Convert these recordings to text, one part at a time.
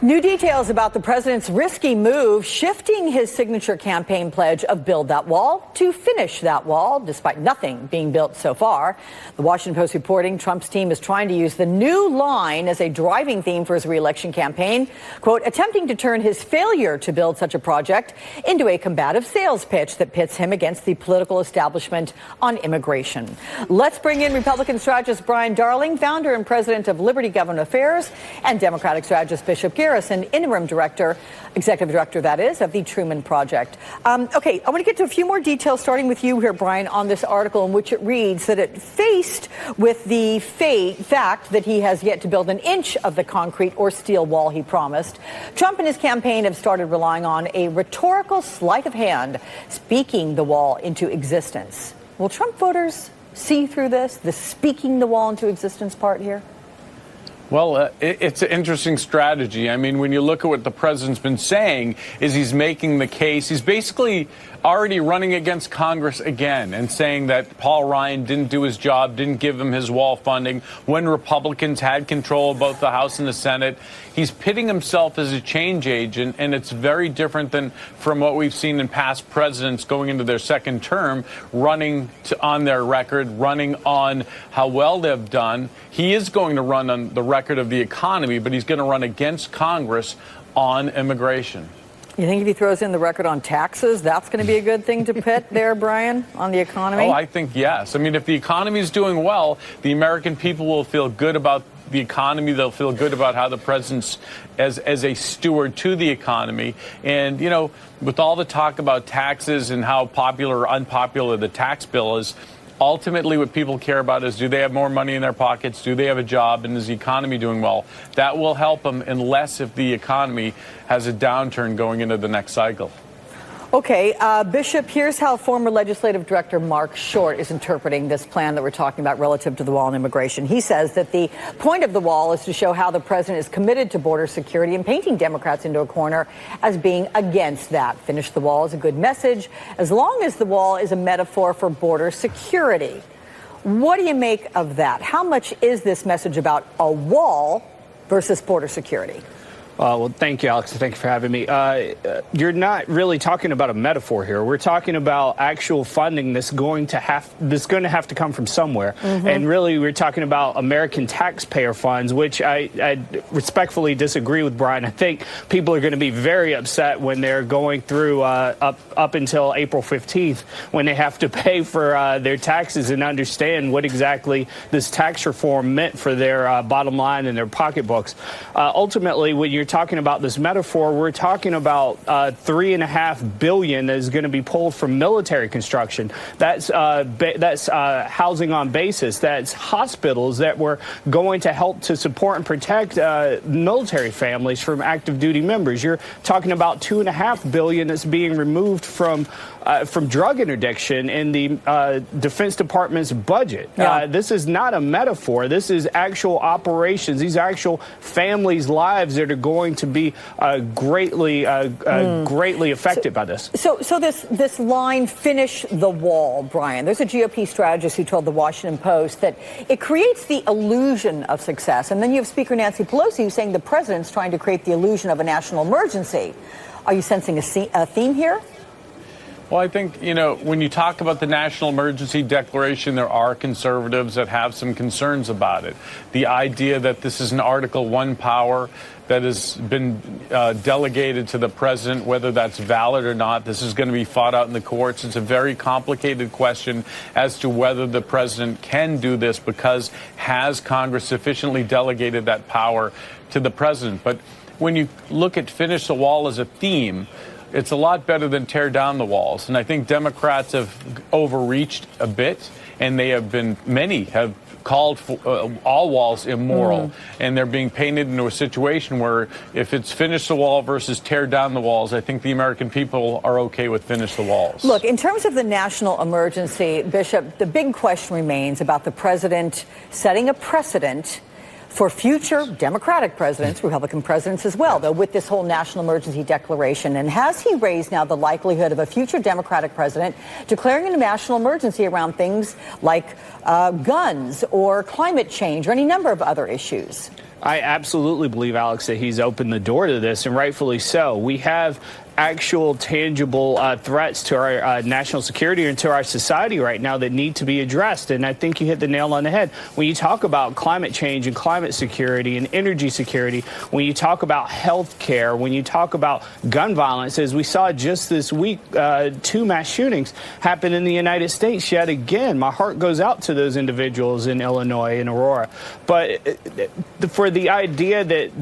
New details about the president's risky move, shifting his signature campaign pledge of build that wall to finish that wall, despite nothing being built so far. The Washington Post reporting Trump's team is trying to use the new line as a driving theme for his re-election campaign, quote, attempting to turn his failure to build such a project into a combative sales pitch that pits him against the political establishment on immigration. Let's bring in Republican strategist Brian Darling, founder and president of Liberty Government Affairs, and Democratic strategist Bishop Garrison, interim director, executive director, that is, of the Truman Project. Okay, I want to get to a few more details, starting with you here, Brian, on this article in which it reads that it faced with the fact that he has yet to build an inch of the concrete or steel wall he promised. Trump and his campaign have started relying on a rhetorical sleight of hand, speaking the wall into existence. Will Trump voters see through this, the speaking the wall into existence part here? Well, it's an interesting strategy. I mean, when you look at what the president's been saying, is he's making the case. He's basically already running against Congress again and saying that Paul Ryan didn't do his job, didn't give him his wall funding when Republicans had control of both the House and the Senate. He's pitting himself as a change agent, and it's very different than from what we've seen in past presidents going into their second term, running on their record, running on how well they've done. He is going to run on the record of the economy, but he's going to run against Congress on immigration. You think if he throws in the record on taxes, that's going to be a good thing to pit there, Brian, on the economy? Oh, I think yes. I mean, if the economy is doing well, the American people will feel good about the economy. They'll feel good about how the president's as a steward to the economy. And, you know, with all the talk about taxes and how popular or unpopular the tax bill is, ultimately, what people care about is, do they have more money in their pockets? Do they have a job? And is the economy doing well? That will help them, unless if the economy has a downturn going into the next cycle. Okay, Bishop, here's how former legislative director Mark Short is interpreting this plan that we're talking about relative to the wall and immigration. He says that the point of the wall is to show how the president is committed to border security and painting Democrats into a corner as being against that. Finish the wall is a good message, as long as the wall is a metaphor for border security. What do you make of that? How much is this message about a wall versus border security? Well, thank you, Alex. Thank you for having me. You're not really talking about a metaphor here. We're talking about actual funding that's going to have to come from somewhere. And really, we're talking about American taxpayer funds, which I respectfully disagree with Brian. I think people are going to be very upset when they're going through up until April 15th, when they have to pay for their taxes and understand what exactly this tax reform meant for their bottom line and their pocketbooks. Ultimately, when you're talking about this metaphor, we're talking about $3.5 billion that is going to be pulled from military construction. That's housing on basis. That's hospitals that were going to help to support and protect military families from active duty members. You're talking about $2.5 billion that's being removed from drug interdiction in the Defense Department's budget. Yeah. This is not a metaphor. This is actual operations. These are actual families' lives that are going to be greatly affected by this. So this line, finish the wall, Brian. There's a GOP strategist who told the Washington Post that it creates the illusion of success. And then you have Speaker Nancy Pelosi who's saying the president's trying to create the illusion of a national emergency. Are you sensing a theme here? Well, I think, you know, when you talk about the national emergency declaration, there are conservatives that have some concerns about it. The idea that this is an Article I power that has been delegated to the president, whether that's valid or not, this is going to be fought out in the courts. It's a very complicated question as to whether the president can do this, because has Congress sufficiently delegated that power to the president? But when you look at finish the wall as a theme, it's a lot better than tear down the walls. And I think Democrats have overreached a bit, and many have called all walls immoral. And they're being painted into a situation where if it's finish the wall versus tear down the walls, I think the American people are okay with finish the walls. Look, in terms of the national emergency, Bishop, the big question remains about the president setting a precedent for future Democratic presidents, Republican presidents as well, though, with this whole national emergency declaration. And has he raised now the likelihood of a future Democratic president declaring a national emergency around things like guns or climate change or any number of other issues? I absolutely believe, Alex, that he's opened the door to this, and rightfully so. We have actual tangible threats to our national security and to our society right now that need to be addressed. And I think you hit the nail on the head. When you talk about climate change and climate security and energy security, when you talk about health care, when you talk about gun violence, as we saw just this week, 2 mass shootings happened in the United States yet again. My heart goes out to those individuals in Illinois and Aurora. But for the idea that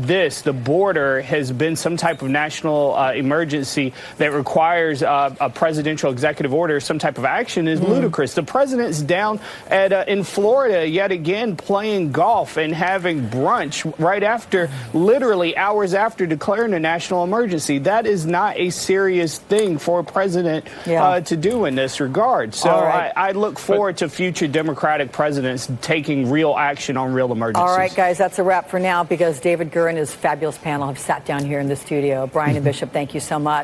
the border has been some type of national emergency that requires a presidential executive order, some type of action, is ludicrous. The president's down in Florida yet again playing golf and having brunch right after, literally hours after declaring a national emergency. That is not a serious thing for a president to do in this regard. So I look forward to future Democratic presidents taking real action on real emergencies. All right, guys, that's a wrap for now because David Gurr and his fabulous panel have sat down here in the studio. Brian and Bishop, thank you so much.